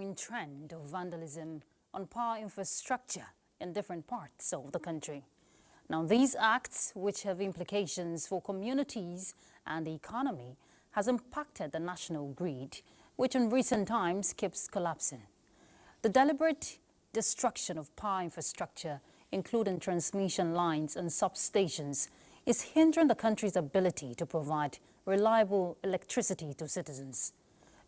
growing trend of vandalism on power infrastructure in different parts of the country. Now, these acts, which have implications for communities and the economy, has impacted the national grid, which in recent times keeps collapsing. The deliberate destruction of power infrastructure, including transmission lines and substations, is hindering the country's ability to provide reliable electricity to citizens.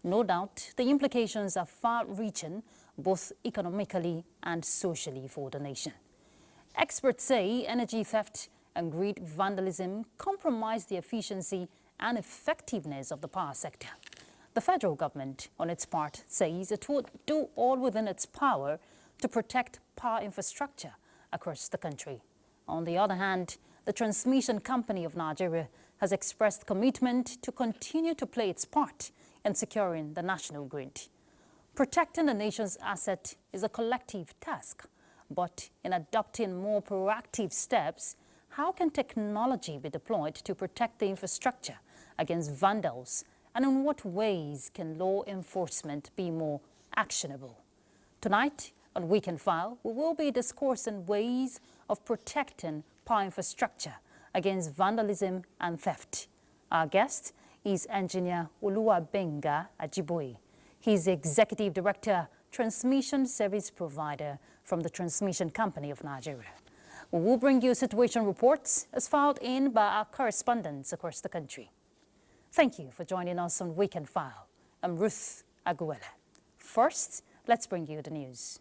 No doubt, the implications are far-reaching, both economically and socially for the nation. Experts say energy theft and grid vandalism compromise the efficiency and effectiveness of the power sector. The federal government, on its part, says it would do all within its power to protect power infrastructure across the country. On the other hand, the Transmission Company of Nigeria has expressed commitment to continue to play its part in securing the national grid. Protecting the nation's asset is a collective task, but in adopting more proactive steps, how can technology be deployed to protect the infrastructure against vandals, and in what ways can law enforcement be more actionable? Tonight, on Weekend File, we will be discussing ways of protecting power infrastructure against vandalism and theft. Our guest is Engineer Oluwabenga Ajiboye. He's the Executive Director, Transmission Service Provider from the Transmission Company of Nigeria. We will bring you situation reports as filed in by our correspondents across the country. Thank you for joining us on Weekend File. I'm Ruth Aguela. First, let's bring you the news.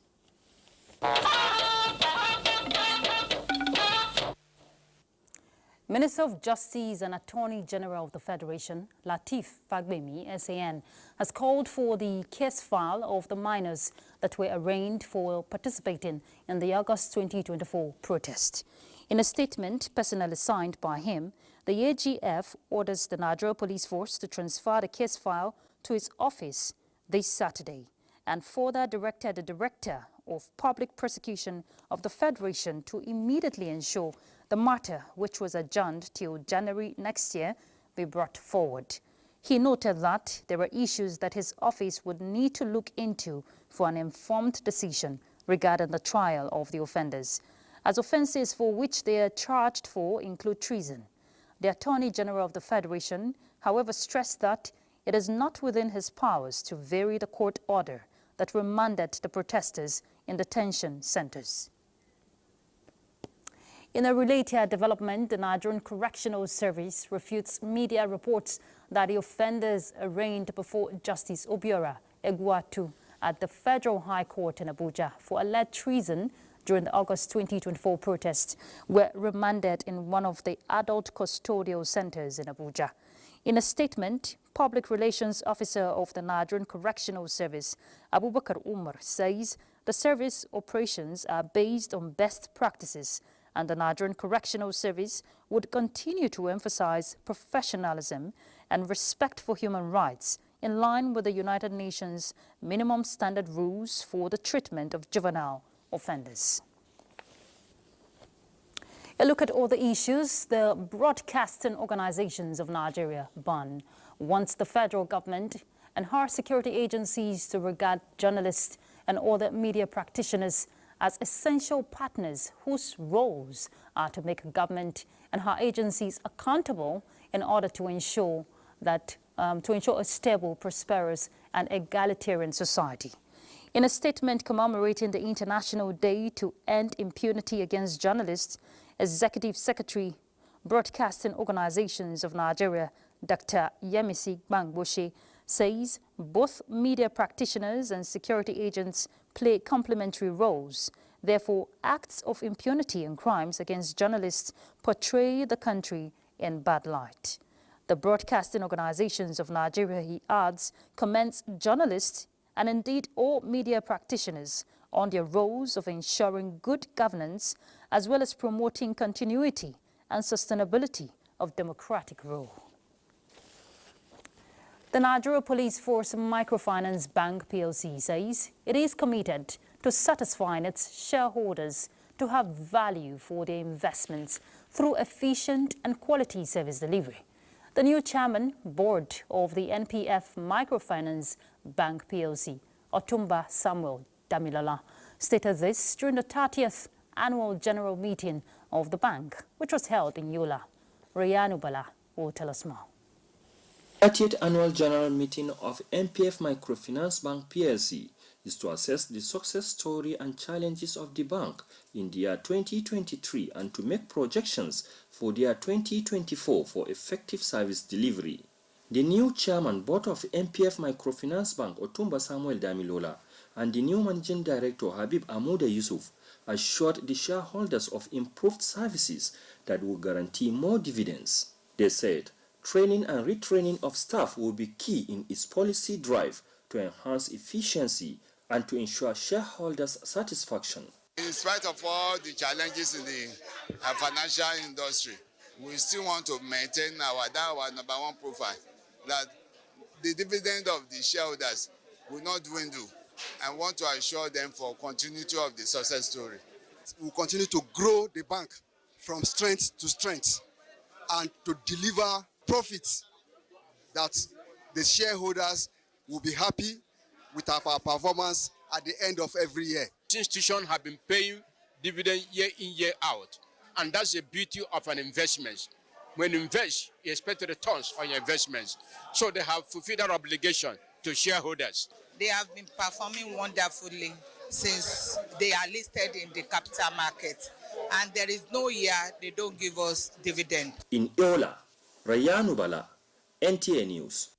Minister of Justice and Attorney General of the Federation, Lateef Fagbemi, SAN, has called for the case file of the minors that were arraigned for participating in the August 2024 protest. In a statement personally signed by him, the AGF orders the Nigeria Police Force to transfer the case file to its office this Saturday and further directed the Director of Public Prosecution of the Federation to immediately ensure the matter, which was adjourned till January next year, be brought forward. He noted that there were issues that his office would need to look into for an informed decision regarding the trial of the offenders, as offences for which they are charged for include treason. The Attorney General of the Federation, however, stressed that it is not within his powers to vary the court order that remanded the protesters in detention centers. In a related development, the Nigerian Correctional Service refutes media reports that the offenders arraigned before Justice Obiora Egwuatu at the Federal High Court in Abuja for alleged treason during the August 2024 protests were remanded in one of the adult custodial centers in Abuja. In a statement, Public Relations Officer of the Nigerian Correctional Service, Abubakar Umar, says the service operations are based on best practices and the Nigerian Correctional Service would continue to emphasize professionalism and respect for human rights in line with the United Nations minimum standard rules for the treatment of juvenile offenders. A look at all the issues the broadcasting organizations of Nigeria, BAN, wants the federal government and her security agencies to regard journalists and other media practitioners as essential partners whose roles are to make government and her agencies accountable in order to ensure a stable, prosperous and egalitarian society. In a statement commemorating the International Day to End Impunity Against Journalists, Executive Secretary, Broadcasting Organizations of Nigeria, Dr. Yemisi Gbangbose, says both media practitioners and security agents play complementary roles. Therefore, acts of impunity and crimes against journalists portray the country in bad light. The Broadcasting Organizations of Nigeria, he adds, commends journalists and indeed all media practitioners on their roles of ensuring good governance as well as promoting continuity and sustainability of democratic rule. The Nigeria Police Force Microfinance Bank PLC says it is committed to satisfying its shareholders to have value for their investments through efficient and quality service delivery. The new chairman board of the NPF Microfinance Bank PLC, Otumba Samuel Damilola, stated this during the 30th annual general meeting of the bank, which was held in Yola. Rayanu Bala will tell us more. 30th annual general meeting of MPF Microfinance Bank PLC is to assess the success story and challenges of the bank in the year 2023 and to make projections for the year 2024 for effective service delivery. The new chairman board of MPF Microfinance Bank, Otumba Samuel Damilola, and the new managing director, Habib Amuda Yusuf, assured the shareholders of improved services that will guarantee more dividends. They said training and retraining of staff will be key in its policy drive to enhance efficiency and to ensure shareholders' satisfaction. In spite of all the challenges in the financial industry, we still want to maintain our number one profile, that the dividend of the shareholders will not dwindle, and want to assure them for continuity of the success story. We'll continue to grow the bank from strength to strength and to deliver profits that the shareholders will be happy with our performance at the end of every year. Institutions have been paying dividend year in, year out, and that's the beauty of an investment. When you invest, you expect returns on your investments, so they have fulfilled their obligation to shareholders. They have been performing wonderfully since they are listed in the capital market, and there is no year they don't give us dividend. In Yola, Rayanu Bala, NTA News.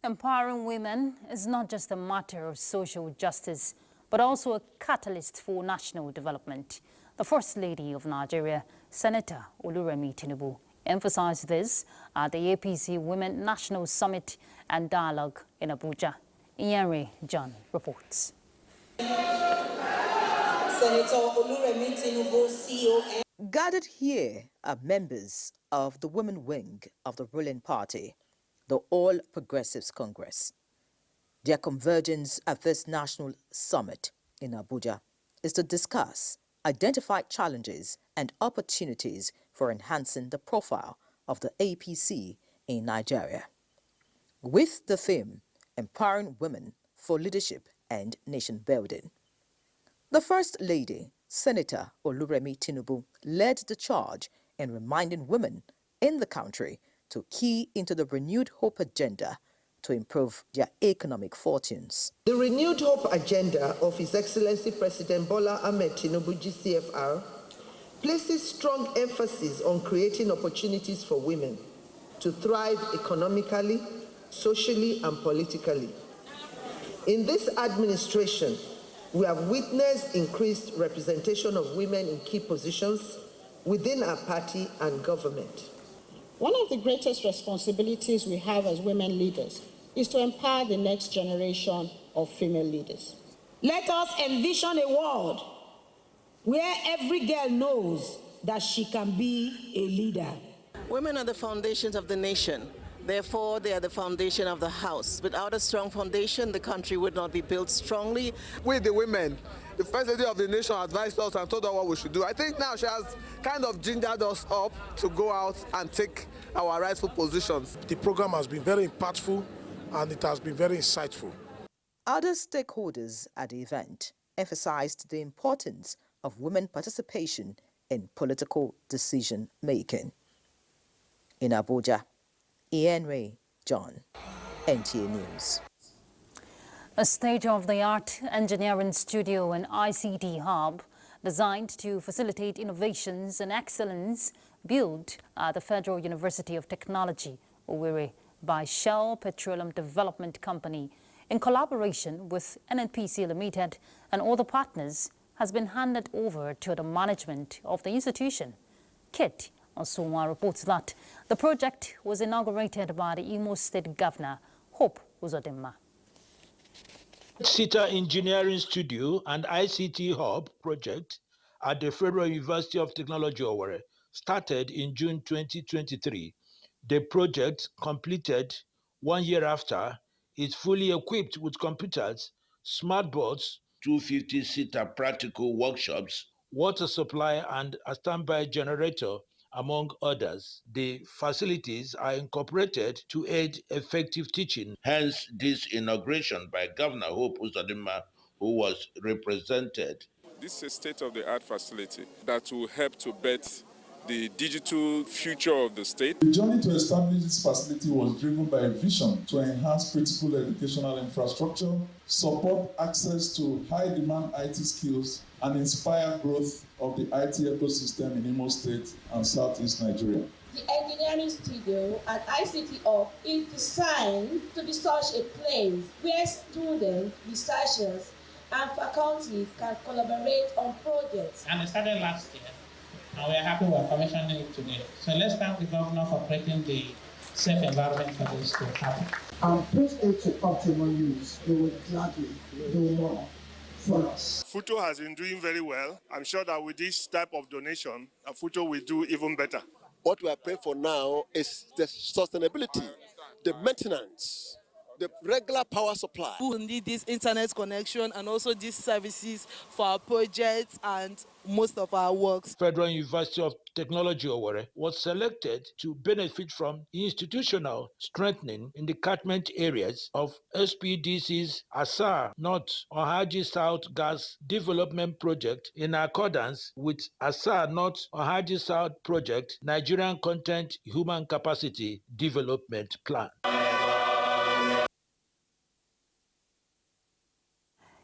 Empowering women is not just a matter of social justice, but also a catalyst for national development. The First Lady of Nigeria, Senator Oluremi Tinubu, emphasized this at the APC Women National Summit and Dialogue in Abuja. Iyanre John reports. Senator Oluremi Tinubu, CEO. Gathered here are members of the women wing of the ruling party, the All Progressives Congress. Their convergence at this national summit in Abuja is to discuss identified challenges and opportunities for enhancing the profile of the APC in Nigeria, with the theme Empowering Women for Leadership and Nation Building. The First Lady, Senator Oluremi Tinubu, led the charge in reminding women in the country to key into the renewed hope agenda to improve their economic fortunes. The renewed hope agenda of His Excellency President Bola Ahmed Tinubu GCFR places strong emphasis on creating opportunities for women to thrive economically, socially, and politically. In this administration, we have witnessed increased representation of women in key positions within our party and government. One of the greatest responsibilities we have as women leaders is to empower the next generation of female leaders. Let us envision a world where every girl knows that she can be a leader. Women are the foundations of the nation. Therefore, they are the foundation of the house. Without a strong foundation, the country would not be built strongly. We, the women, the First Lady of the nation advised us and told us what we should do. I think now she has kind of gingered us up to go out and take our rightful positions. The program has been very impactful and it has been very insightful. Other stakeholders at the event emphasized the importance of women participation in political decision-making. In Abuja, Iyanre John, NTA News. A state-of-the-art engineering studio and ICT hub designed to facilitate innovations and excellence built at the Federal University of Technology, Owerri, by Shell Petroleum Development Company in collaboration with NNPC Limited and other partners has been handed over to the management of the institution. Kit Osuma reports that the project was inaugurated by the Imo State Governor, Hope Uzodinma. SITA Engineering Studio and ICT Hub project at the Federal University of Technology, Owerri, started in June 2023. The project, completed 1 year after, is fully equipped with computers, smart boards, 250-seater practical workshops, water supply and a standby generator, among others. The facilities are incorporated to aid effective teaching. Hence, this inauguration by Governor Hope Uzodinma, who was represented. This is a state-of-the-art facility that will help to bet the digital future of the state. The journey to establish this facility was driven by a vision to enhance critical educational infrastructure, support access to high-demand IT skills, and inspire growth of the IT ecosystem in Imo State and Southeast Nigeria. The engineering studio at ICT Hub is designed to be such a place where students, researchers, and faculty can collaborate on projects. And it started last year, and we are happy we are commissioning it today. So let's thank the governor for creating the safe environment for this to happen. And put it to optimal use. We will gladly do more for us. Futo has been doing very well. I'm sure that with this type of donation, Futo will do even better. What we are praying for now is the sustainability, the maintenance, the regular power supply. We need this internet connection and also these services for our projects and most of our works. Federal University of Technology Owerri was selected to benefit from institutional strengthening in the catchment areas of SPDC's Asar North Ohaji South Gas Development Project in accordance with Asar North Ohaji South Project Nigerian Content Human Capacity Development Plan.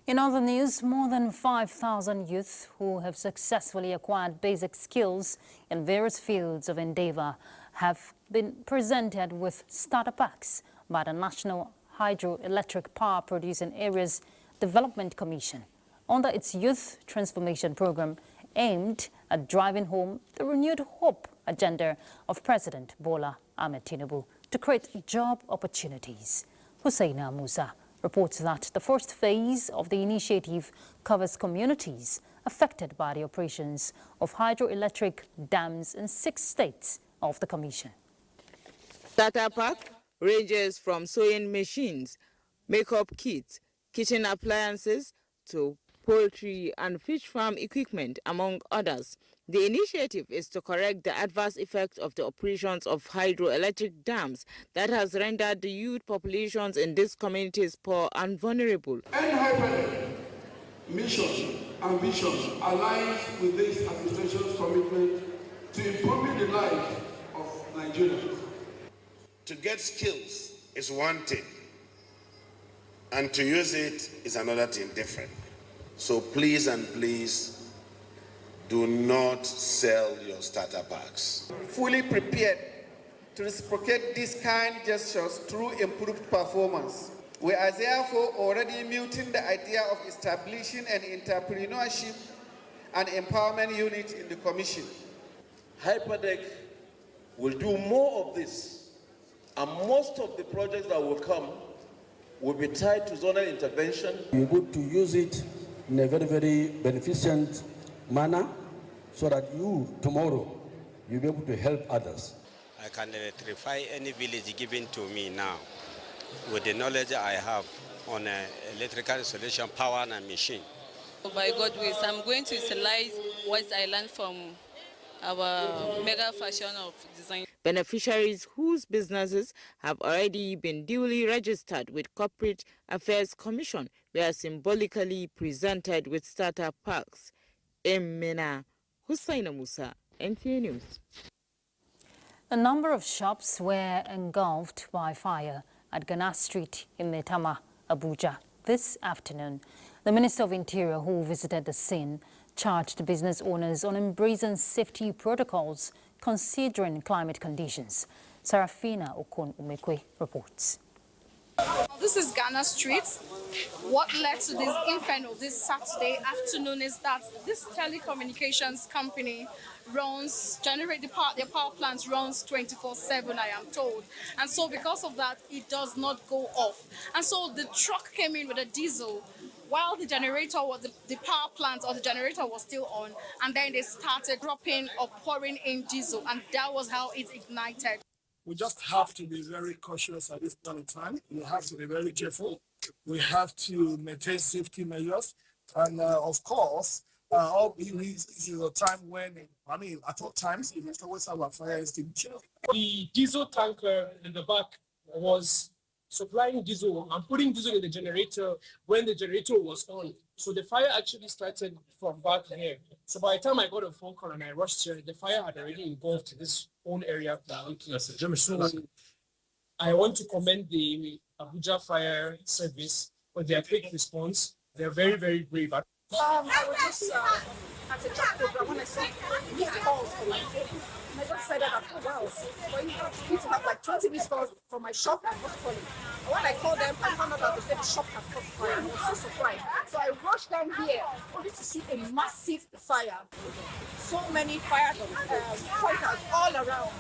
In other news, more than 5,000 youth who have successfully acquired basic skills in various fields of endeavor have been presented with starter packs by the National Hydroelectric Power Producing Areas Development Commission under its Youth Transformation Program aimed at driving home the renewed hope agenda of President Bola Ahmed Tinubu to create job opportunities. Husseina Musa reports that the first phase of the initiative covers communities affected by the operations of hydroelectric dams in 6 states of the Commission. Starter pack ranges from sewing machines, makeup kits, kitchen appliances to poultry and fish farm equipment, among others. The initiative is to correct the adverse effects of the operations of hydroelectric dams that has rendered the youth populations in these communities poor and vulnerable. NHIPED mission and vision aligns with this administration's commitment to improving the lives of Nigerians. To get skills is one thing, and to use it is another thing different. So please and please, do not sell your starter packs. Fully prepared to reciprocate these kind gestures through improved performance. We are therefore already muting the idea of establishing an entrepreneurship and empowerment unit in the Commission. Hyperdeck will do more of this, and most of the projects that will come will be tied to zonal intervention. We want to use it in a very, very beneficent manner, so that you, tomorrow, you'll be able to help others. I can electrify any village given to me now with the knowledge I have on electrical installation, power and machine. By God's grace, I'm going to utilize what I learned from our mega fashion of design. Beneficiaries whose businesses have already been duly registered with Corporate Affairs Commission were symbolically presented with starter packs. Emina Husseina Musa, NTA News. A number of shops were engulfed by fire at Ghana Street in Maitama, Abuja this afternoon. The Minister of Interior, who visited the scene, charged business owners on embracing safety protocols considering climate conditions. Sarafina Okon-Umekwe reports. This is Ghana Street. What led to this inferno this Saturday afternoon is that this telecommunications company their power plants runs 24/7, I am told. And so because of that, it does not go off. And so the truck came in with a diesel while the generator was, the power plant or the generator was still on. And then they started dropping or pouring in diesel. And that was how it ignited. We just have to be very cautious at this point in time. We have to be very careful. We have to maintain safety measures. And of course, this is a time when, at all times, you must always have a fire extinguisher. The diesel tanker in the back was supplying diesel and putting diesel in the generator when the generator was on. So the fire actually started from back here. So by the time I got a phone call and I rushed here, the fire had already engulfed this whole area. So I want to commend the Abuja Fire Service for their quick response. They're very, very brave. I was just at a job program when I saw missed calls from my phone. And I just said that, oh wow, for you to have like 20 missed calls from my shop, I was calling. And when I called them, I found out that they said the shop had caught fire. I was so surprised. So I rushed down here only to see a massive fire. So many fire pointers all around.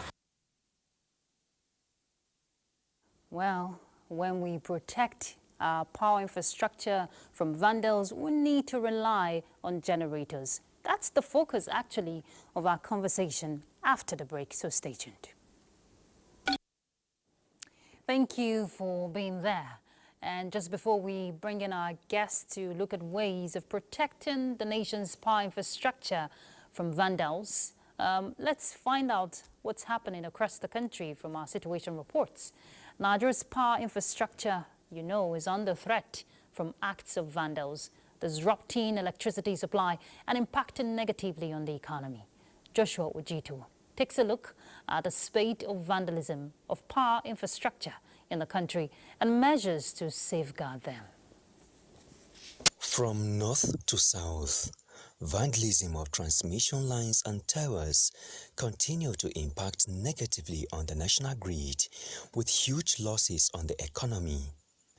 Well, when we protect our power infrastructure from vandals, we need to rely on generators. That's the focus, actually, of our conversation after the break, so stay tuned. Thank you for being there. And just before we bring in our guests to look at ways of protecting the nation's power infrastructure from vandals, let's find out what's happening across the country from our situation reports. Nigeria's power infrastructure, you know, is under threat from acts of vandals, disrupting electricity supply and impacting negatively on the economy. Joshua Ojito takes a look at the spate of vandalism of power infrastructure in the country and measures to safeguard them. From north to south, vandalism of transmission lines and towers continue to impact negatively on the national grid, with huge losses on the economy.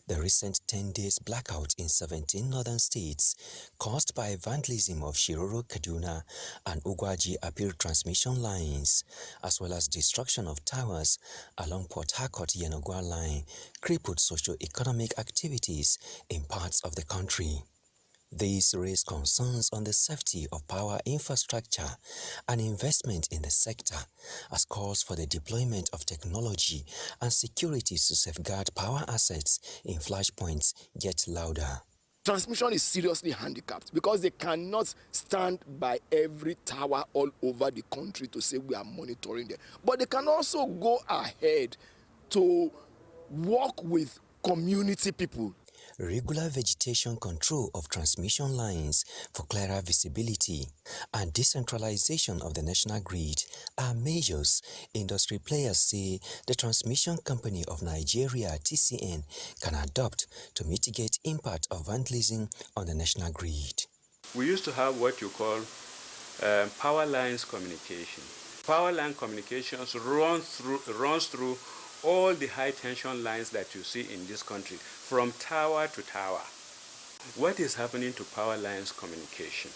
The recent 10 days blackout in 17 northern states caused by vandalism of Shiroro Kaduna and Ugwaji Apir transmission lines, as well as destruction of towers along Port Harcourt Yenogwa line, crippled socio-economic activities in parts of the country. These raise concerns on the safety of power infrastructure and investment in the sector, as calls for the deployment of technology and security to safeguard power assets in flashpoints get louder. Transmission is seriously handicapped because they cannot stand by every tower all over the country to say we are monitoring them. But they can also go ahead to work with community people. Regular vegetation control of transmission lines for clearer visibility and decentralization of the national grid are measures industry players say the transmission company of Nigeria, TCN, can adopt to mitigate impact of vandalism on the national grid. We used to have what you call power lines communication. Power line communications runs through all the high tension lines that you see in this country, from tower to tower. What is happening to power lines communication?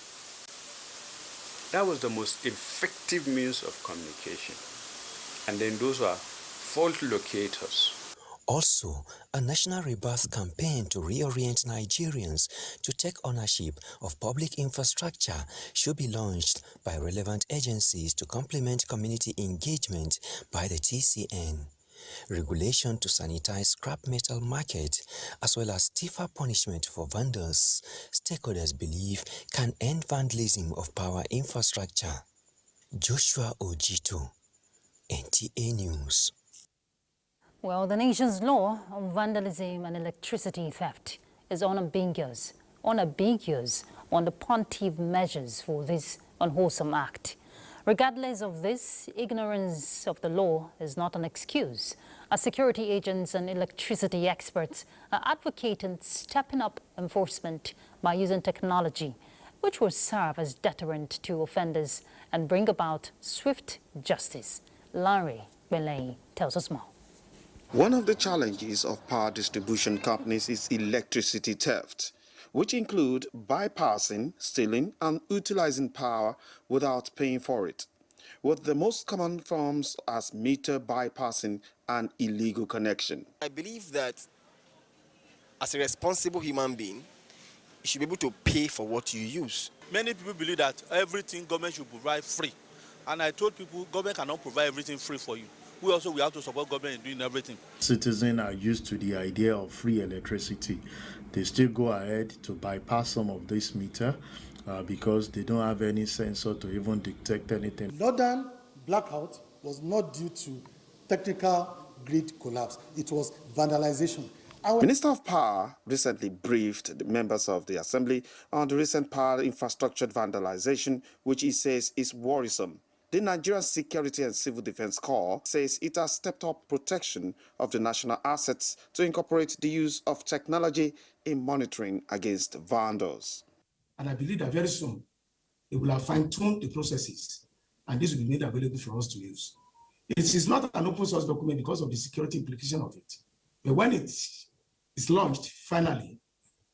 That was the most effective means of communication. And then those were fault locators. Also, a national rebirth campaign to reorient Nigerians to take ownership of public infrastructure should be launched by relevant agencies to complement community engagement by the TCN. Regulation to sanitize scrap metal market, as well as stiffer punishment for vandals, stakeholders believe can end vandalism of power infrastructure. Joshua Ojito, NTA News. Well, the nation's law on vandalism and electricity theft is unambiguous on the pontiff measures for this unwholesome act. Regardless of this, ignorance of the law is not an excuse, as security agents and electricity experts are advocating stepping up enforcement by using technology, which will serve as deterrent to offenders and bring about swift justice. Larry Belay tells us more. One of the challenges of power distribution companies is electricity theft, which include bypassing, stealing, and utilizing power without paying for it, with the most common forms as meter bypassing and illegal connection. I believe that as a responsible human being, you should be able to pay for what you use. Many people believe that everything government should provide free. And I told people government cannot provide everything free for you. We have to support government in doing everything. Citizens are used to the idea of free electricity. They still go ahead to bypass some of this meter because they don't have any sensor to even detect anything. Northern blackout was not due to technical grid collapse. It was vandalization. Minister of Power recently briefed the members of the Assembly on the recent power infrastructure vandalization, which he says is worrisome. The Nigerian Security and Civil Defense Corps says it has stepped up protection of the national assets to incorporate the use of technology in monitoring against vandals. And I believe that very soon, it will have fine-tuned the processes, and this will be made available for us to use. It is not an open source document because of the security implication of it. But when it is launched, finally,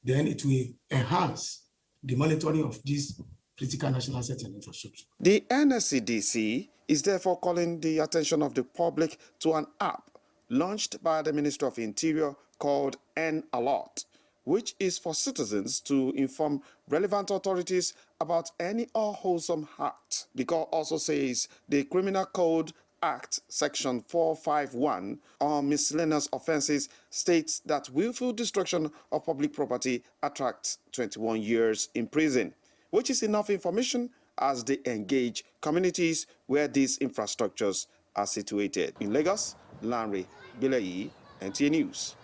then it will enhance the monitoring of these critical national assets and infrastructure. The NSCDC is therefore calling the attention of the public to an app launched by the Ministry of Interior called N-Alert, which is for citizens to inform relevant authorities about any unwholesome act. The court also says the Criminal Code Act Section 451 on miscellaneous offences states that willful destruction of public property attracts 21 years in prison, which is enough information as they engage communities where these infrastructures are situated. In Lagos, Lanre Bilayi, NTA News.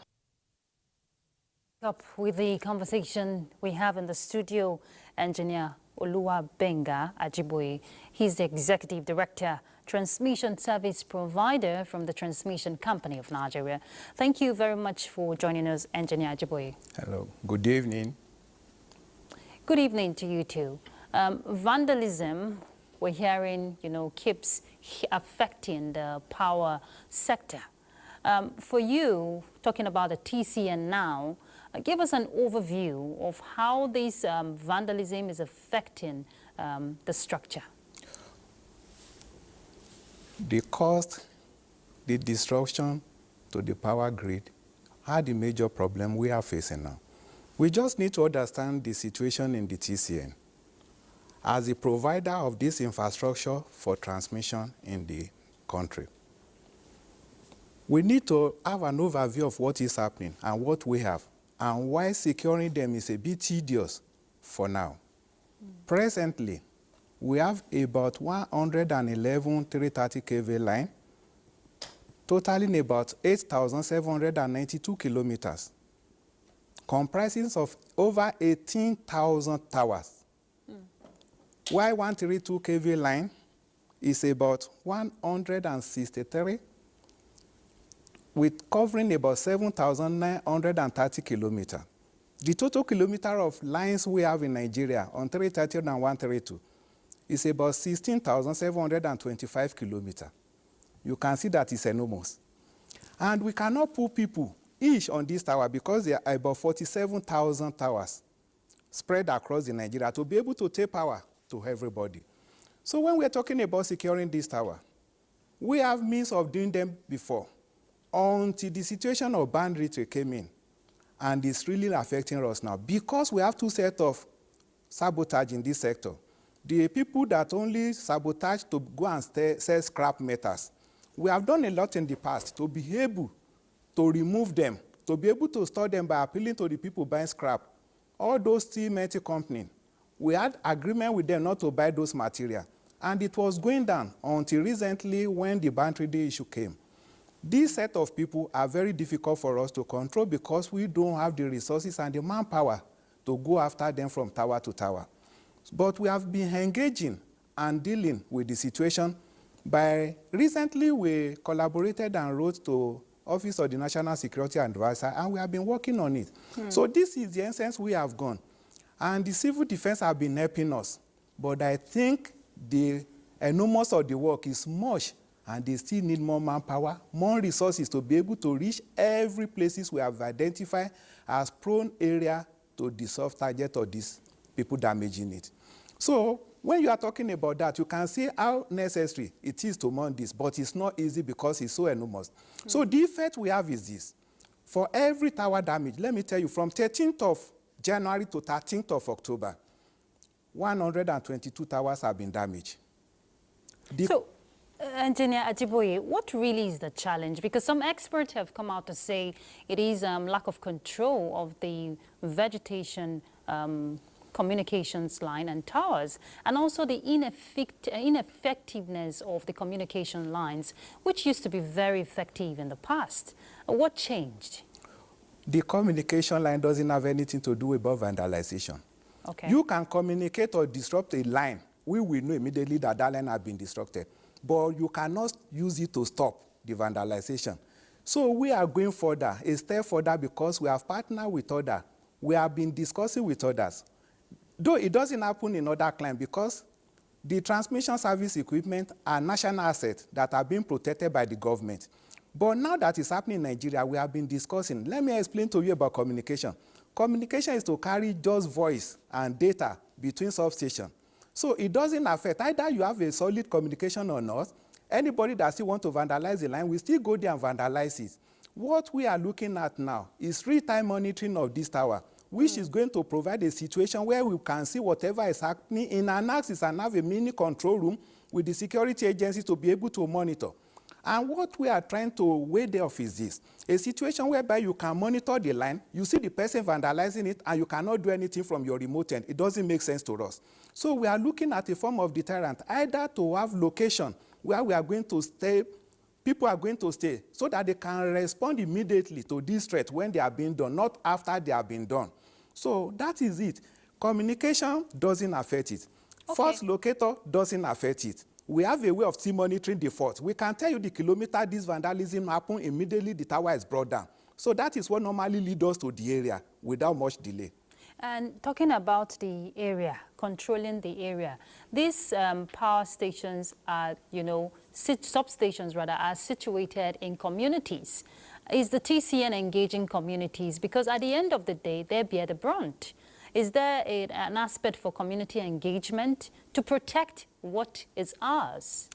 Up with the conversation we have in the studio, engineer Oluwabenga Ajiboye. He's the executive director, transmission service provider from the Transmission Company of Nigeria. Thank you very much for joining us, engineer Ajiboye. Hello, good evening. Good evening to you too. Vandalism, we're hearing, keeps affecting the power sector. For you, talking about the TCN now, give us an overview of how this vandalism is affecting the structure. The cost, the disruption to the power grid are the major problem we are facing now. We just need to understand the situation in the TCN as the provider of this infrastructure for transmission in the country. We need to have an overview of what is happening and what we have, and why securing them is a bit tedious for now. Presently, we have about 111 330 kV line, totaling about 8,792 kilometers, comprising of over 18,000 towers. While 132 kV line is about 163, with covering about 7,930 kilometers. The total kilometer of lines we have in Nigeria on 330 and 132 is about 16,725 kilometers. You can see that it's enormous. And we cannot put people each on this tower because there are about 47,000 towers spread across the Nigeria to be able to take power to everybody. So when we're talking about securing this tower, we have means of doing them before, until the situation of bandwidth came in, and it's really affecting us now because we have two sets of sabotage in this sector. The people that only sabotage to go and sell scrap metals. We have done a lot in the past to be able to remove them, to be able to store them by appealing to the people buying scrap. All those steel metal companies, we had agreement with them not to buy those materials, and it was going down until recently when the bandwidth issue came. This set of people are very difficult for us to control because we don't have the resources and the manpower to go after them from tower to tower. But we have been engaging and dealing with the situation by recently we collaborated and wrote to Office of the National Security Advisor, and we have been working on it. So this is the essence we have gone. And the civil defense have been helping us. But I think the enormous of the work is much, and they still need more manpower, more resources to be able to reach every places we have identified as prone area to the soft target of these people damaging it. So when you are talking about that, you can see how necessary it is to mount this, but it's not easy because it's so enormous. So the effect we have is this. For every tower damage, let me tell you, from 13th of January to 13th of October, 122 towers have been damaged. Engineer Ajiboye, what really is the challenge? Because some experts have come out to say it is lack of control of the vegetation communications line and towers, and also the ineffectiveness of the communication lines, which used to be very effective in the past. What changed? The communication line doesn't have anything to do about vandalization. Okay. You can communicate or disrupt a line. We will know immediately that that line has been disrupted, but you cannot use it to stop the vandalization. So we are going further, a step further, because we have partnered with others. We have been discussing with others. Though it doesn't happen in other clients because the transmission service equipment are national assets that are being protected by the government. But now that it's happening in Nigeria, we have been discussing. Let me explain to you about communication. Communication is to carry just voice and data between substations. So it doesn't affect, either you have a solid communication or not. Anybody that still want to vandalize the line will still go there and vandalize it. What we are looking at now is real-time monitoring of this tower, which is going to provide a situation where we can see whatever is happening in an axis and have a mini control room with the security agencies to be able to monitor. And what we are trying to weigh off is this, a situation whereby you can monitor the line, you see the person vandalizing it, and you cannot do anything from your remote end. It doesn't make sense to us. So we are looking at a form of deterrent, either to have location where we are going to stay, people are going to stay, so that they can respond immediately to this threat when they are being done, not after they are being done. So that is it. Communication doesn't affect it. Okay. False locator doesn't affect it. We have a way of still monitoring the fault. We can tell you the kilometer this vandalism happened, immediately the tower is brought down. So that is what normally leads us to the area without much delay. And talking about the area, controlling the area, these power stations are, substations rather, are situated in communities. Is the TCN engaging communities? Because at the end of the day, they bear the brunt. Is there an aspect for community engagement to protect what is ours?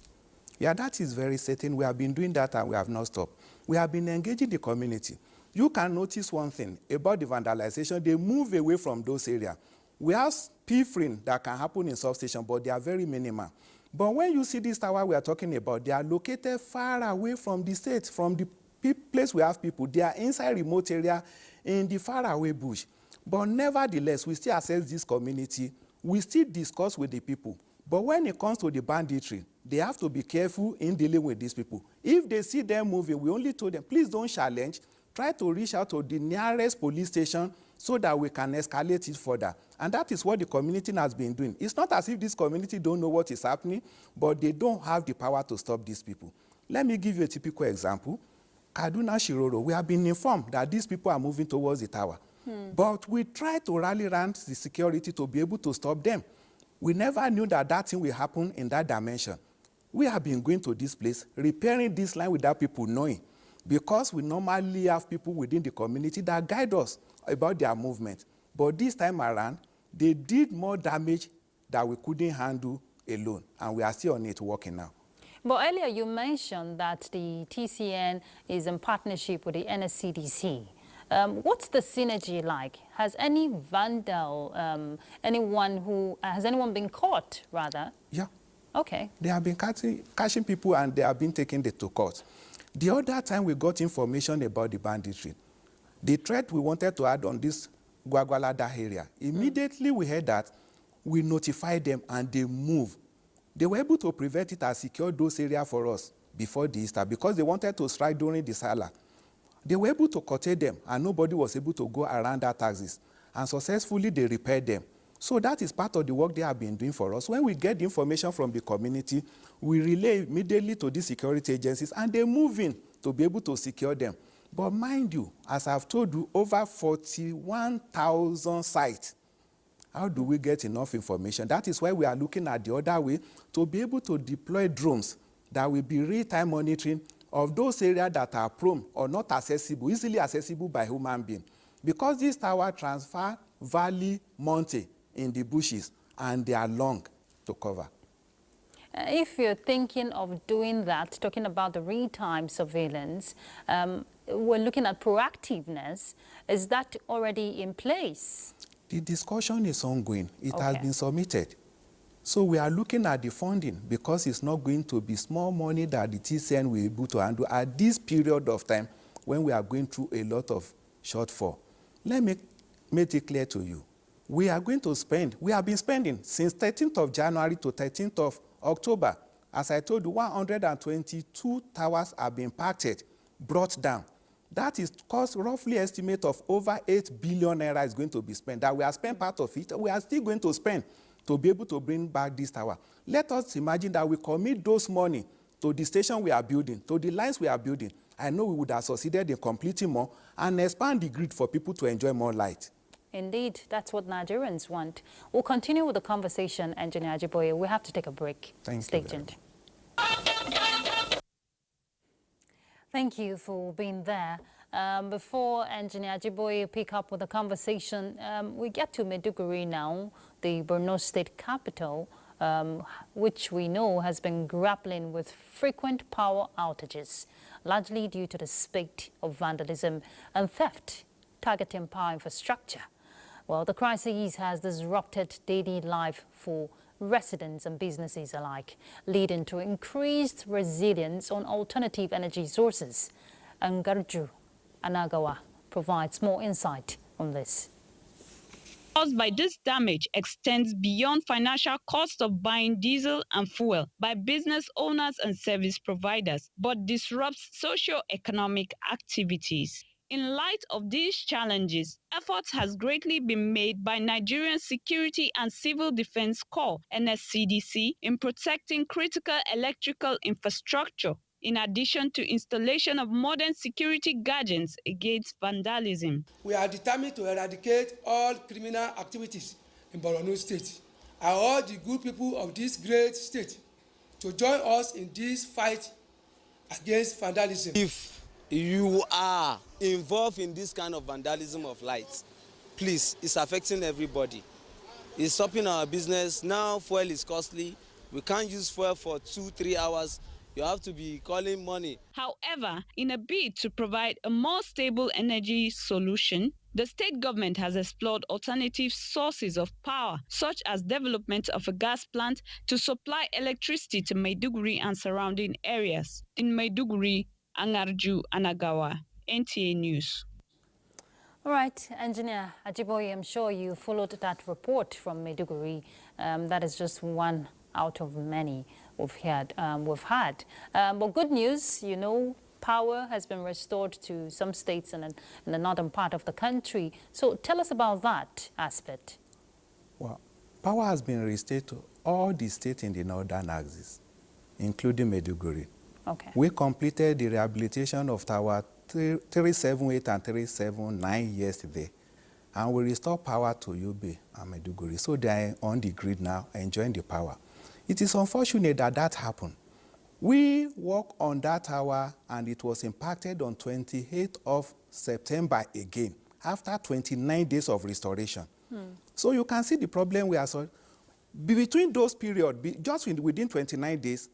Yeah, that is very certain. We have been doing that and we have not stopped. We have been engaging the community. You can notice one thing about the vandalization. They move away from those areas. We have pilfering that can happen in substations, but they are very minimal. But when you see this tower we are talking about, they are located far away from the state, from the place we have people. They are inside remote area in the far away bush. But nevertheless, we still assess this community. We still discuss with the people. But when it comes to the banditry, they have to be careful in dealing with these people. If they see them moving, we only told them, please don't challenge. Try to reach out to the nearest police station so that we can escalate it further. And that is what the community has been doing. It's not as if this community don't know what is happening, but they don't have the power to stop these people. Let me give you a typical example. Kaduna Shiroro, we have been informed that these people are moving towards the tower. But we try to rally around the security to be able to stop them. We never knew that that thing will happen in that dimension. We have been going to this place, repairing this line without people knowing, because we normally have people within the community that guide us about their movement. But this time around, they did more damage that we couldn't handle alone, and we are still on it working now. But earlier you mentioned that the TCN is in partnership with the NSCDC. What's the synergy like? Has any vandal, has anyone been caught, rather? Yeah. Okay. They have been catching people and they have been taking them to court. The other time we got information about the banditry, the threat we wanted to add on this Gwagwalada area, immediately we heard that, we notified them and they moved. They were able to prevent it and secure those areas for us before the Easter because they wanted to strike during the Salah. They were able to curtail them and nobody was able to go around that axis. And successfully they repaired them. So that is part of the work they have been doing for us. When we get the information from the community, we relay immediately to the security agencies and they move in to be able to secure them. But mind you, as I've told you, over 41,000 sites. How do we get enough information? That is why we are looking at the other way to be able to deploy drones that will be real-time monitoring of those areas that are prone or not accessible, easily accessible by human beings. Because this tower transfer valley, mountain in the bushes, and they are long to cover. If you're thinking of doing that, talking about the real-time surveillance, we're looking at proactiveness. Is that already in place? The discussion is ongoing. It has been submitted. So we are looking at the funding because it's not going to be small money that the TCN will be able to handle at this period of time when we are going through a lot of shortfall. Let me make it clear to you. we are going to spend, we have been spending since 13th of January to 13th of October. As I told you, 122 towers have been impacted, brought down. That is cost roughly estimate of over 8 billion naira is going to be spent. That we have spent part of it, we are still going to spend to be able to bring back this tower. Let us imagine that we commit those money to the station we are building, to the lines we are building. I know we would have succeeded in completing more and expand the grid for people to enjoy more light. Indeed, that's what Nigerians want. We'll continue with the conversation, Engineer Ajiboye. We have to take a break. Stay tuned. Thank you for being there. Before Engineer Ajiboye pick up with the conversation, we get to Maiduguri now, the Borno State capital, which we know has been grappling with frequent power outages, largely due to the spate of vandalism and theft targeting power infrastructure. Well, the crisis has disrupted daily life for residents and businesses alike, leading to increased resilience on alternative energy sources. Ngarju Anagawa provides more insight on this. Caused by this damage extends beyond financial cost of buying diesel and fuel by business owners and service providers, but disrupts socio-economic activities. In light of these challenges, efforts has greatly been made by Nigerian Security and Civil Defense Corps, NSCDC, in protecting critical electrical infrastructure, in addition to installation of modern security guardians against vandalism. We are determined to eradicate all criminal activities in Borno State. I urge the good people of this great state to join us in this fight against vandalism. If you are involved in this kind of vandalism of lights, please, it's affecting everybody. It's stopping our business. Now fuel is costly. We can't use fuel for 2-3 hours. You have to be calling money. However, in a bid to provide a more stable energy solution, the state government has explored alternative sources of power, such as development of a gas plant to supply electricity to Maiduguri and surrounding areas. In Maiduguri, Ngarju Anagawa, NTA News. All right, Engineer Ajiboye, I'm sure you followed that report from Maiduguri. That is just one out of many we've had. But good news, you know, power has been restored to some states in the northern part of the country. So tell us about that aspect. Well, power has been restored to all the states in the northern axis, including Maiduguri. Okay. We completed the rehabilitation of Tower 378 and 379 yesterday, and we restored power to Yobe and Maiduguri. So they are on the grid now, enjoying the power. It is unfortunate that that happened. We worked on that tower, and it was impacted on 28th of September again, after 29 days of restoration. So you can see the problem we are solving. Between those periods, just within 29 days,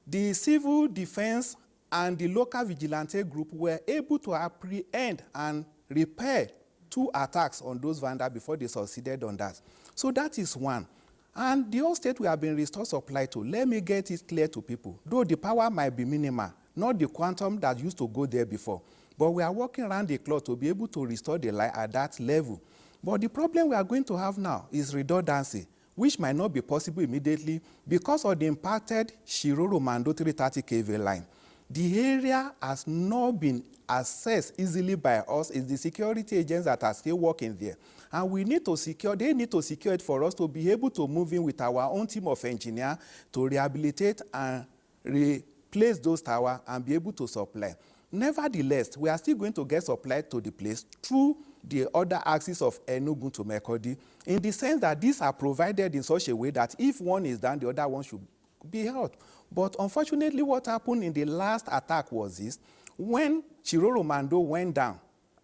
the civil defense and the local vigilante group were able to apprehend and repair 2 attacks on those vandals before they succeeded on that. So that is one. And the whole state we have been restored supply to, let me get it clear to people, though the power might be minimal, not the quantum that used to go there before, but we are working around the clock to be able to restore the light at that level. But the problem we are going to have now is redundancy, which might not be possible immediately because of the impacted Shiroro-Mando 330 kV line. The area has not been accessed easily by us. It's the security agents that are still working there. And we need to secure, they need to secure it for us to be able to move in with our own team of engineers to rehabilitate and replace those towers and be able to supply. Nevertheless, we are still going to get supply to the place through the other axis of Enugu to Makurdi, in the sense that these are provided in such a way that if one is down, the other one should be held. But unfortunately, what happened in the last attack was this: when Shiroro-Mando went down,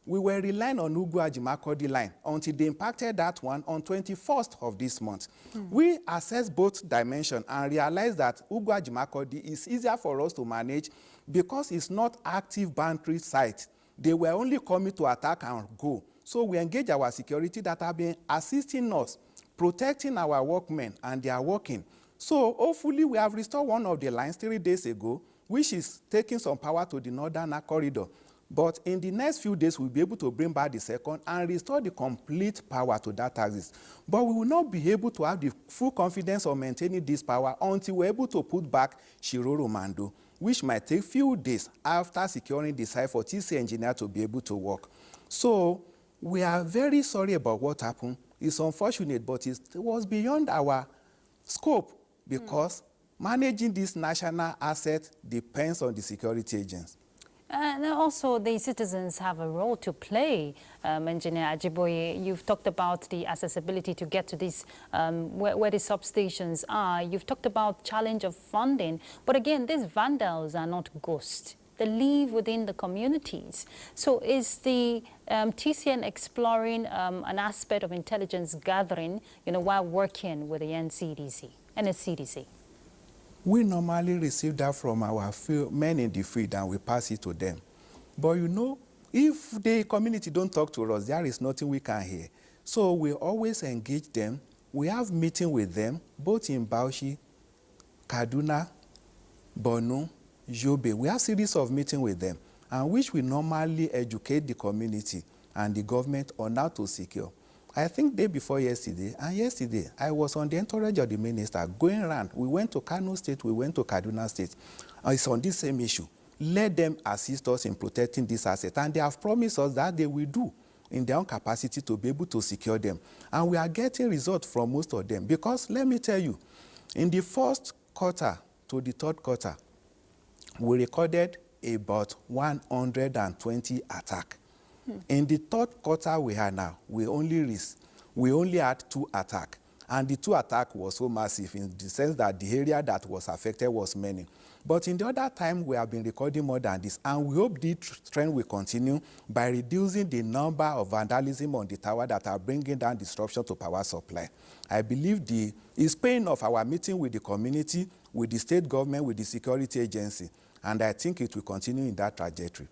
we were relying on Ugwu-Makurdi line until they impacted that one on 21st of this month. We assessed both dimensions and realized that Ugwu-Makurdi is easier for us to manage because it's not active boundary site. They were only coming to attack and go. So we engage our security that have been assisting us, protecting our workmen, and they are working. So hopefully we have restored one of the lines 3 days ago, which is taking some power to the northern corridor. But in the next few days, we'll be able to bring back the second and restore the complete power to that axis. But we will not be able to have the full confidence of maintaining this power until we're able to put back Shiroro Mando, which might take few days after securing the site for TC engineer to be able to work. So we are very sorry about what happened. It's unfortunate, but it was beyond our scope because managing this national asset depends on the security agents. And also the citizens have a role to play. Engineer Ajiboye, you've talked about the accessibility to get to this, where the substations are. You've talked about challenge of funding. But again, these vandals are not ghosts. They live within the communities. So is the TCN exploring an aspect of intelligence gathering, while working with the NSCDC? We normally receive that from our men in the field and we pass it to them. But if the community don't talk to us, there is nothing we can hear. So we always engage them. We have meetings with them, both in Bauchi, Kaduna, Borno, Yobe. We have series of meetings with them, and which we normally educate the community and the government on how to secure. I think day before yesterday, and yesterday, I was on the entourage of the minister going around. We went to Kano State, we went to Kaduna State. It's on this same issue. Let them assist us in protecting this asset. And they have promised us that they will do in their own capacity to be able to secure them. And we are getting results from most of them. Because let me tell you, in the first quarter to the third quarter, we recorded about 120 attacks. In the third quarter we had now, we only had 2 attacks. And the 2 attacks was so massive in the sense that the area that was affected was many. But in the other time, we have been recording more than this. And we hope this trend will continue by reducing the number of vandalism on the tower that are bringing down disruption to power supply. I believe it's paying off our meeting with the community, with the state government, with the security agency. And I think it will continue in that trajectory.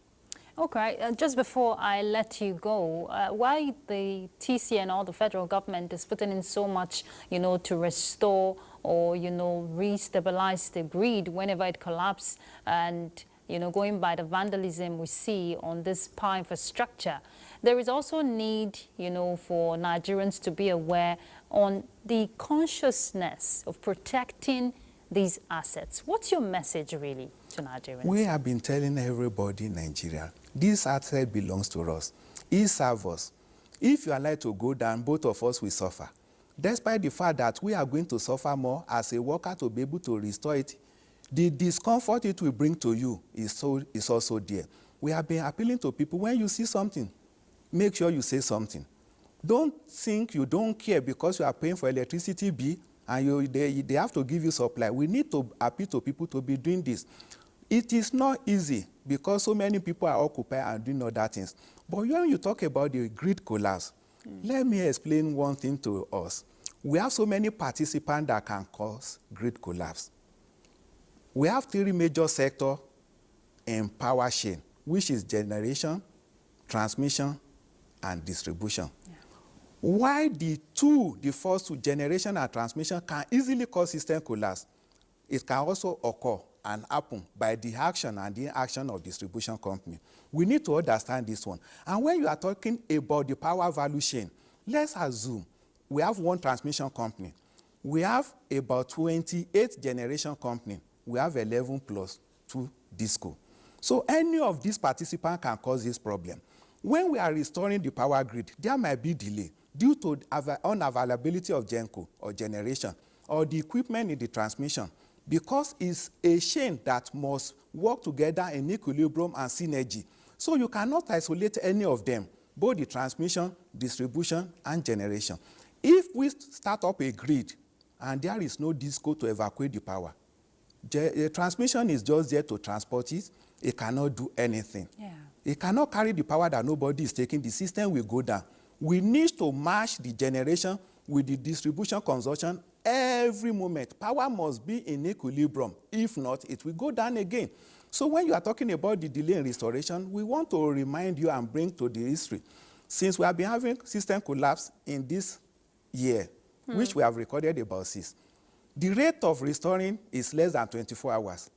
Okay, just before I let you go, why the TCN or the federal government is putting in so much, to restore or, re-stabilize the grid whenever it collapses and, going by the vandalism we see on this power infrastructure, there is also need, for Nigerians to be aware on the consciousness of protecting these assets. What's your message really to Nigerians? We have been telling everybody in Nigeria, this asset belongs to us. It serves us. If you are like to go down, both of us will suffer. Despite the fact that we are going to suffer more as a worker to be able to restore it, the discomfort it will bring to you is also there. We have been appealing to people, when you see something, make sure you say something. Don't think you don't care because you are paying for electricity bill and they have to give you supply. We need to appeal to people to be doing this. It is not easy because so many people are occupied and doing other things. But when you talk about the grid collapse, let me explain one thing to us. We have so many participants that can cause grid collapse. We have 3 major sectors in power chain, which is generation, transmission, and distribution. Yeah. Why the first two, generation and transmission, can easily cause system collapse, it can also occur and happen by the action and the inaction of distribution company. We need to understand this one. And when you are talking about the power value chain, let's assume we have 1 transmission company. We have about 28 generation company. We have 11 plus 2 disco. So any of these participants can cause this problem. When we are restoring the power grid, there might be delay due to unavailability of GENCO or generation or the equipment in the transmission, because it's a chain that must work together in equilibrium and synergy. So you cannot isolate any of them, both the transmission, distribution, and generation. If we start up a grid and there is no disco to evacuate the power, the transmission is just there to transport it. It cannot do anything. Yeah. It cannot carry the power that nobody is taking. The system will go down. We need to match the generation with the distribution consumption every moment. Power must be in equilibrium. If not, it will go down again. So when you are talking about the delay in restoration, we want to remind you and bring to the history. Since we have been having system collapse in this year, which we have recorded about 6, the rate of restoring is less than 24 hours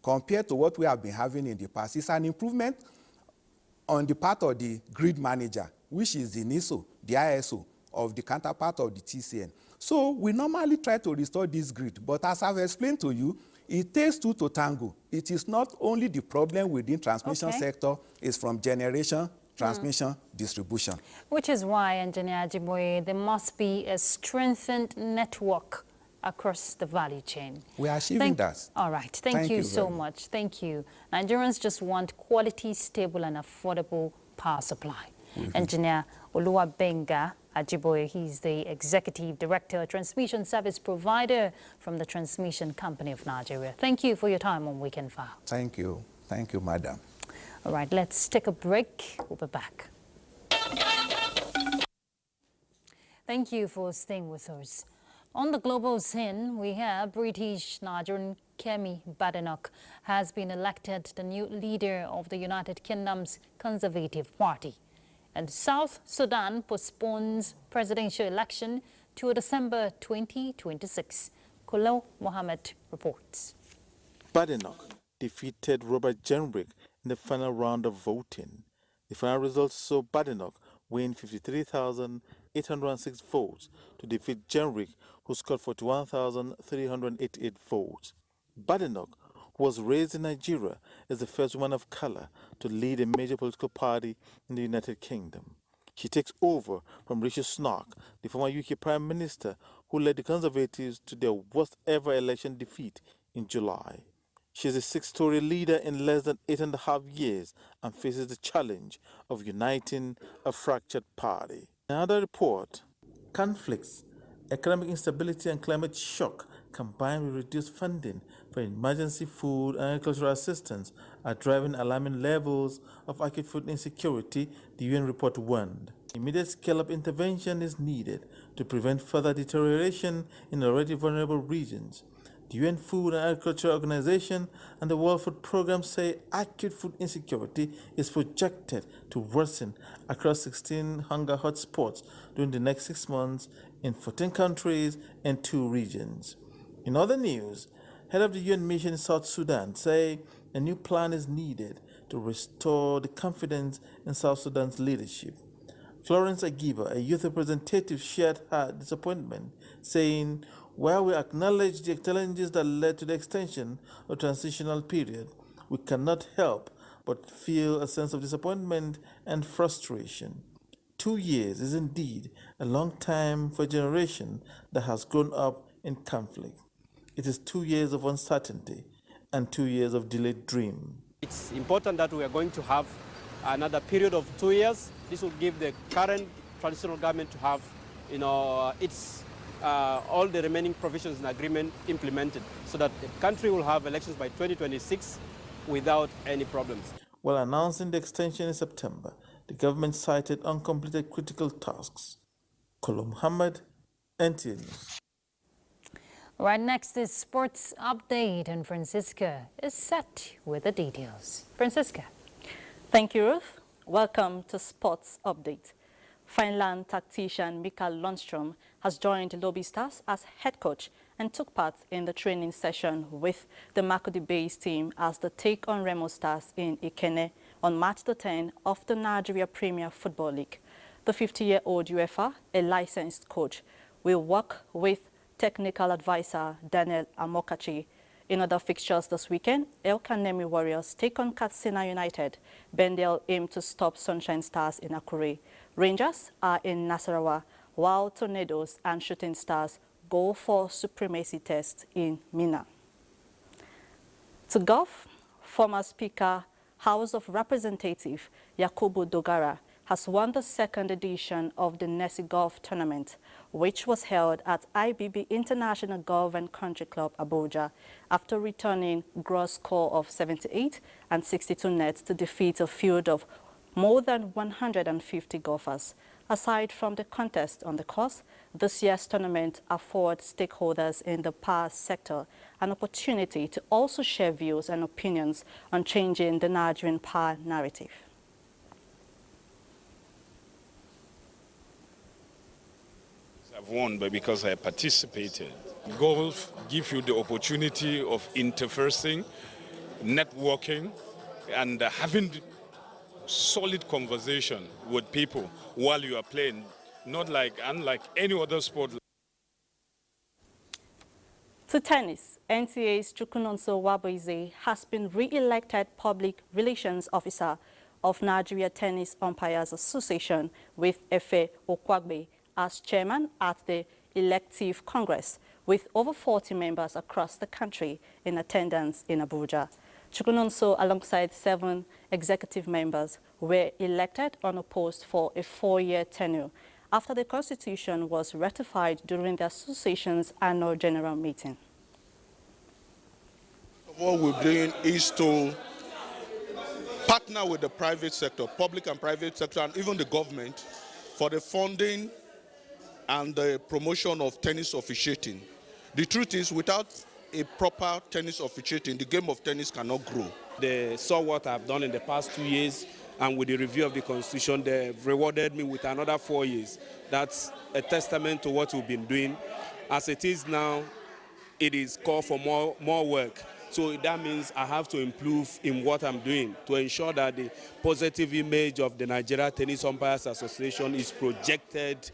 compared to what we have been having in the past. It's an improvement on the part of the grid manager, which is the NISO, the ISO of the counterpart of the TCN. So we normally try to restore this grid, but as I've explained to you, it takes two to tango. It is not only the problem within transmission sector, it's from generation, transmission, distribution. Which is why, Engineer Ajiboye, there must be a strengthened network across the value chain. We are achieving that. All right. Thank you so much. Thank you. Nigerians just want quality, stable, and affordable power supply. Engineer Oluwabenga Ajiboye, he's the Executive Director, Transmission Service Provider from the Transmission Company of Nigeria. Thank you for your time on Weekend File. Thank you. Thank you, madam. All right, let's take a break. We'll be back. Thank you for staying with us. On the global scene, we have British Nigerian Kemi Badenoch has been elected the new leader of the United Kingdom's Conservative Party. And South Sudan postpones presidential election to December 2026. Kolo Mohammed reports. Badenoch defeated Robert Jenrick in the final round of voting. The final results saw Badenoch win 53,806 votes to defeat Jenrick, who scored 41,388 votes. Badenoch, who was raised in Nigeria, is the first woman of color to lead a major political party in the United Kingdom. She takes over from Rishi Sunak, the former UK Prime Minister, who led the Conservatives to their worst ever election defeat in July. She is a six-story leader in less than 8.5 years and faces the challenge of uniting a fractured party. Another report, conflicts, economic instability and climate shock combined with reduced funding for emergency food and agricultural assistance are driving alarming levels of acute food insecurity, the UN report warned. Immediate scale-up intervention is needed to prevent further deterioration in already vulnerable regions. The UN Food and Agriculture Organization and the World Food Programme say acute food insecurity is projected to worsen across 16 hunger hotspots during the next 6 months in 14 countries and 2 regions. In other news, head of the UN mission in South Sudan say a new plan is needed to restore the confidence in South Sudan's leadership. Florence Agiba, a youth representative, shared her disappointment, saying, "While we acknowledge the challenges that led to the extension of transitional period, we cannot help but feel a sense of disappointment and frustration. 2 years is indeed a long time for a generation that has grown up in conflict. It is 2 years of uncertainty and 2 years of delayed dream." It's important that we are going to have another period of 2 years. This will give the current transitional government to have, its all the remaining provisions in agreement implemented, so that the country will have elections by 2026 without any problems. While announcing the extension in September, the government cited uncompleted critical tasks. Kolo Muhammad, NTA News. Right next is sports update, and Francisca is set with the details. Francisca. Thank you, Ruth. Welcome to Sports Update. Finland tactician Mikael Lundström has joined Lobby Stars as head coach and took part in the training session with the Makodi-based team as they take on Remo Stars in Ikene on March the 10th of the Nigeria Premier Football League. The 50-year-old UEFA, a licensed coach, will work with technical advisor Daniel Amokachi. In other fixtures this weekend, El Kanemi Warriors take on Katsina United. Bendel aim to stop Sunshine Stars in Akure. Rangers are in Nasarawa, while Tornadoes and Shooting Stars go for supremacy test in Mina. To golf, former Speaker, House of Representatives Yakubu Dogara has won the second edition of the Nessie Golf Tournament, which was held at IBB International Golf and Country Club, Abuja, after returning gross score of 78 and 62 nets to defeat a field of more than 150 golfers. Aside from the contest on the course, this year's tournament affords stakeholders in the power sector an opportunity to also share views and opinions on changing the Nigerian power narrative. I've won, but because I participated. Golf gives you the opportunity of interfacing, networking, and having solid conversation with people while you are playing, unlike any other sport. To tennis, NTA's Chukwunonso Wabuize has been re-elected Public Relations Officer of Nigeria Tennis Umpires Association with Efe Okwagbe as chairman at the elective Congress, with over 40 members across the country in attendance in Abuja. Chukwunonso, alongside 7 executive members, were elected on a post for a 4-year tenure after the constitution was ratified during the association's annual general meeting. What we're doing is to partner with the private sector, public and private sector, and even the government for the funding and the promotion of tennis officiating. The truth is, without a proper tennis officiating, the game of tennis cannot grow. They saw what I've done in the past 2 years, and with the review of the Constitution, they've rewarded me with another 4 years. That's a testament to what we've been doing. As it is now, it is called for more work. So that means I have to improve in what I'm doing to ensure that the positive image of the Nigeria Tennis Umpires Association is projected.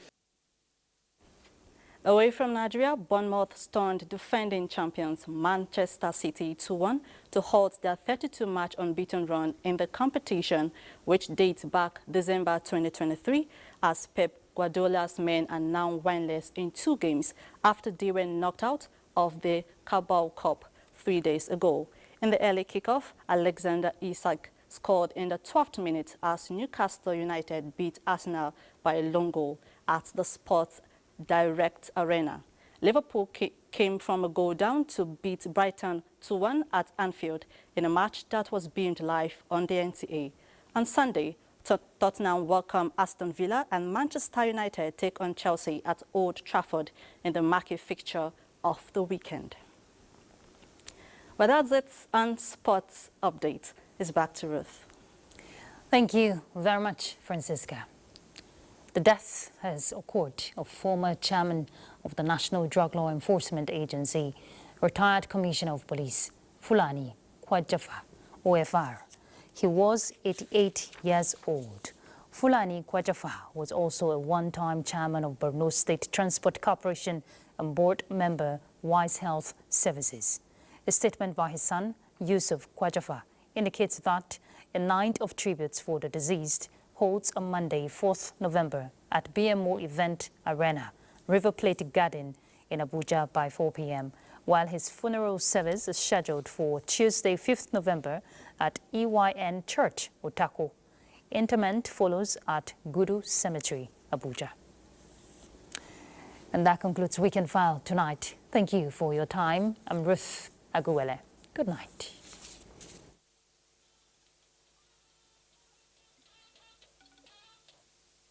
Away from Nigeria, Bournemouth stunned defending champions Manchester City 2-1 to halt their 32-match unbeaten run in the competition, which dates back December 2023, as Pep Guardiola's men are now winless in 2 games after they were knocked out of the Carabao Cup 3 days ago. In the early kickoff, Alexander Isak scored in the 12th minute as Newcastle United beat Arsenal by a lone goal at the Sports Direct Arena. Liverpool came from a goal down to beat Brighton 2-1 at Anfield in a match that was beamed live on the NTA. On Sunday, Tottenham welcome Aston Villa and Manchester United take on Chelsea at Old Trafford in the marquee fixture of the weekend. Well, that's it on Sports Update. It's back to Ruth. Thank you very much, Francisca. The death has occurred of former chairman of the National Drug Law Enforcement Agency, retired Commissioner of Police, Fulani Kwajafa, OFR. He was 88 years old. Fulani Kwajafa was also a one-time chairman of Borno State Transport Corporation and board member, Wise Health Services. A statement by his son, Yusuf Kwajafa, indicates that a night of tributes for the deceased holds on Monday, 4th November at BMO Event Arena, River Plate Garden in Abuja by 4 p.m., while his funeral service is scheduled for Tuesday, 5th November at EYN Church, Otako. Interment follows at Gudu Cemetery, Abuja. And that concludes Weekend File tonight. Thank you for your time. I'm Ruth Aguwele. Good night.